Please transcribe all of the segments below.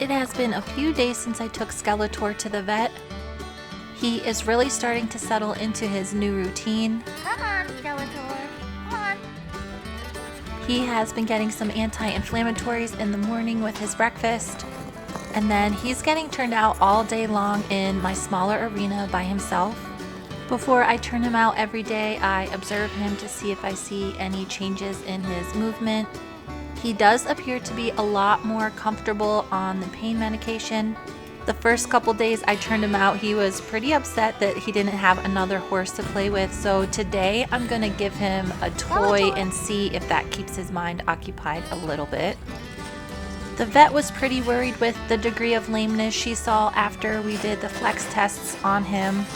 It has been a few days since I took Skeletor to the vet. He is really starting to settle into his new routine. Come on, Skeletor. Come on. He has been getting some anti-inflammatories in the morning with his breakfast. And then he's getting turned out all day long in my smaller arena by himself. Before I turn him out every day, I observe him to see if I see any changes in his movement. He does appear to be a lot more comfortable on the pain medication. The first couple days I turned him out, he was pretty upset that he didn't have another horse to play with. So today I'm gonna give him a toy and see if that keeps his mind occupied a little bit. The vet was pretty worried with the degree of lameness she saw after we did the flex tests on him.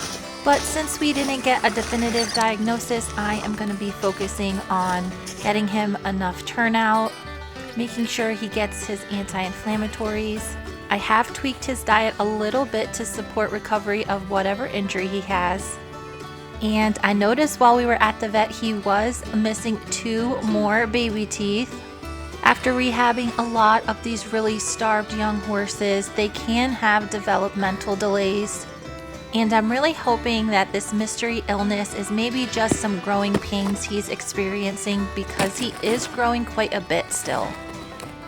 But since we didn't get a definitive diagnosis, I am going to be focusing on getting him enough turnout, making sure he gets his anti-inflammatories. I have tweaked his diet a little bit to support recovery of whatever injury he has. And I noticed while we were at the vet, he was missing 2 more baby teeth. After rehabbing a lot of these really starved young horses, they can have developmental delays. And I'm really hoping that this mystery illness is maybe just some growing pains he's experiencing, because he is growing quite a bit still.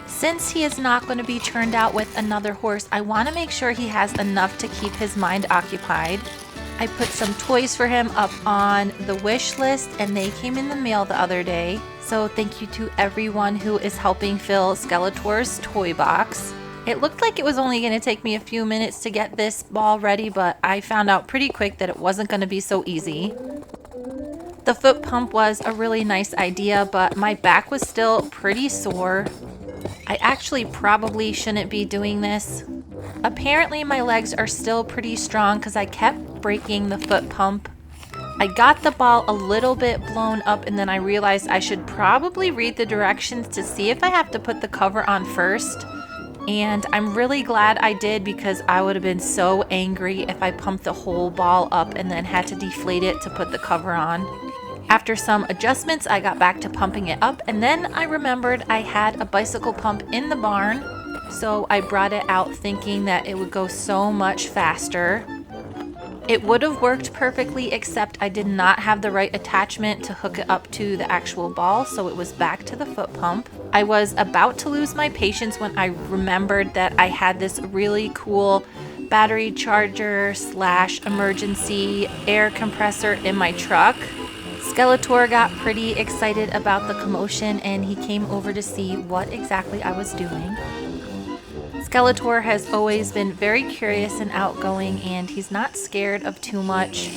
Since he is not going to be turned out with another horse, I want to make sure he has enough to keep his mind occupied. I put some toys for him up on the wish list, and they came in the mail the other day. So thank you to everyone who is helping fill Skeletor's toy box. It looked like it was only going to take me a few minutes to get this ball ready, but I found out pretty quick that it wasn't going to be so easy. The foot pump was a really nice idea, but my back was still pretty sore. I actually probably shouldn't be doing this. Apparently my legs are still pretty strong because I kept breaking the foot pump. I got the ball a little bit blown up, and then I realized I should probably read the directions to see if I have to put the cover on first. And I'm really glad I did, because I would have been so angry if I pumped the whole ball up and then had to deflate it to put the cover on. After some adjustments, I got back to pumping it up, and then I remembered I had a bicycle pump in the barn, so I brought it out thinking that it would go so much faster. It would have worked perfectly, except I did not have the right attachment to hook it up to the actual ball, so it was back to the foot pump. I was about to lose my patience when I remembered that I had this really cool battery charger / emergency air compressor in my truck. Skeletor got pretty excited about the commotion, and he came over to see what exactly I was doing. Skeletor has always been very curious and outgoing, and he's not scared of too much.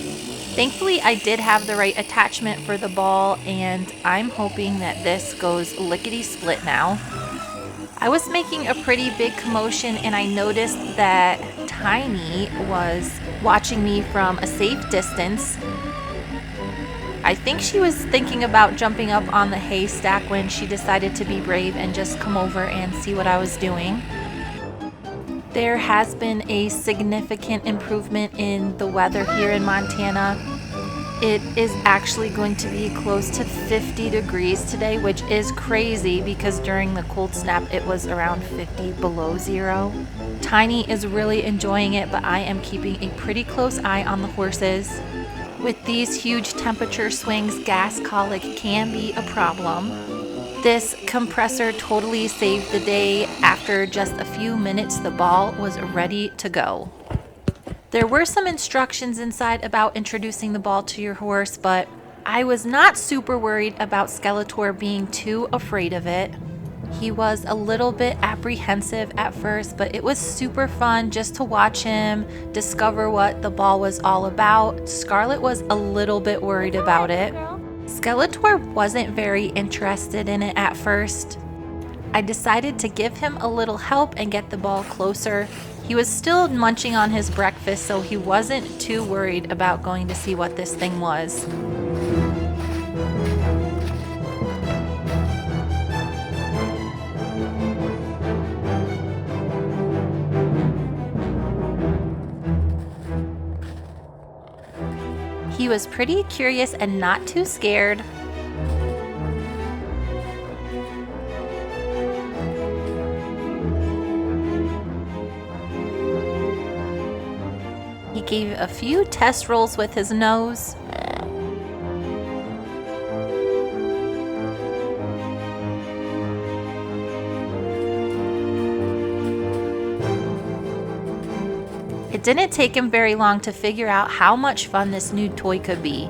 Thankfully, I did have the right attachment for the ball, and I'm hoping that this goes lickety-split now. I was making a pretty big commotion, and I noticed that Tiny was watching me from a safe distance. I think she was thinking about jumping up on the haystack when she decided to be brave and just come over and see what I was doing. There has been a significant improvement in the weather here in Montana. It is actually going to be close to 50 degrees today, which is crazy because during the cold snap it was around 50 below zero. Tiny is really enjoying it, but I am keeping a pretty close eye on the horses. With these huge temperature swings, gas colic can be a problem. This compressor totally saved the day. After just a few minutes, the ball was ready to go. There were some instructions inside about introducing the ball to your horse, but I was not super worried about Skeletor being too afraid of it. He was a little bit apprehensive at first, but it was super fun just to watch him discover what the ball was all about. Scarlet was a little bit worried about it. Skeletor wasn't very interested in it at first. I decided to give him a little help and get the ball closer. He was still munching on his breakfast, so he wasn't too worried about going to see what this thing was. He was pretty curious and not too scared. gave a few test rolls with his nose. It didn't take him very long to figure out how much fun this new toy could be.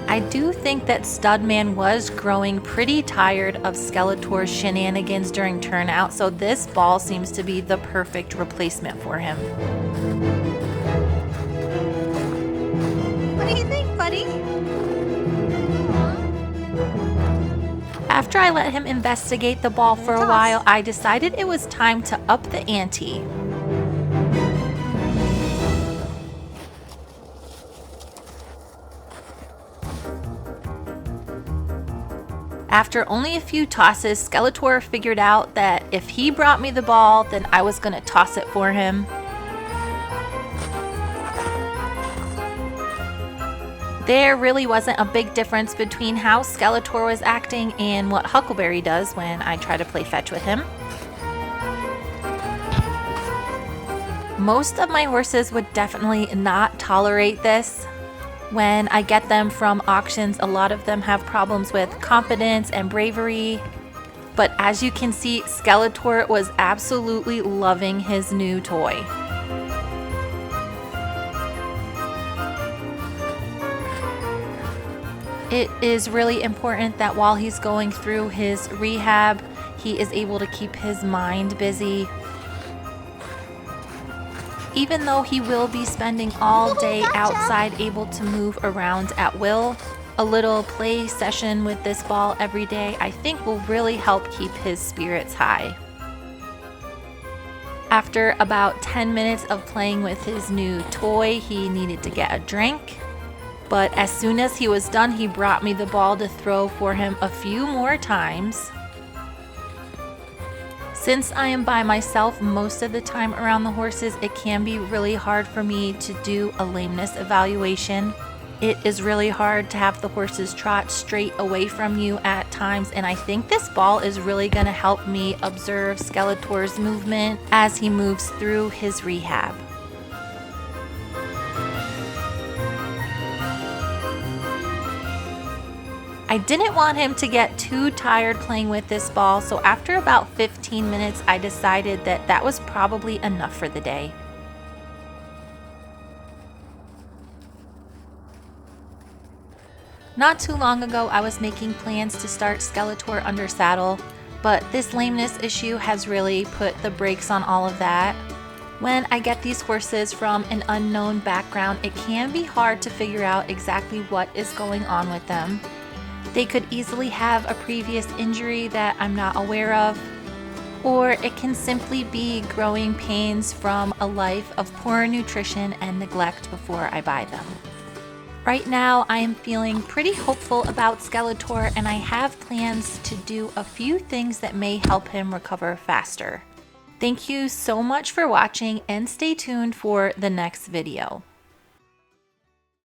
I do think that Studman was growing pretty tired of Skeletor's shenanigans during turnout, so this ball seems to be the perfect replacement for him. What do you think, buddy? After I let him investigate the ball for a while, I decided it was time to up the ante. After only a few tosses, Skeletor figured out that if he brought me the ball, then I was going to toss it for him. There really wasn't a big difference between how Skeletor was acting and what Huckleberry does when I try to play fetch with him. Most of my horses would definitely not tolerate this. When I get them from auctions, a lot of them have problems with confidence and bravery. But as you can see, Skeletor was absolutely loving his new toy. It is really important that while he's going through his rehab, he is able to keep his mind busy. Even though he will be spending all day outside able to move around at will, a little play session with this ball every day I think will really help keep his spirits high. After about 10 minutes of playing with his new toy, he needed to get a drink. But as soon as he was done, he brought me the ball to throw for him a few more times. Since I am by myself most of the time around the horses, it can be really hard for me to do a lameness evaluation. It is really hard to have the horses trot straight away from you at times, and I think this ball is really going to help me observe Skeletor's movement as he moves through his rehab. I didn't want him to get too tired playing with this ball, so after about 15 minutes, I decided that that was probably enough for the day. Not too long ago, I was making plans to start Skeletor under saddle, but this lameness issue has really put the brakes on all of that. When I get these horses from an unknown background, it can be hard to figure out exactly what is going on with them. They could easily have a previous injury that I'm not aware of, or it can simply be growing pains from a life of poor nutrition and neglect before I buy them. Right now, I am feeling pretty hopeful about Skeletor, and I have plans to do a few things that may help him recover faster. Thank you so much for watching, and stay tuned for the next video.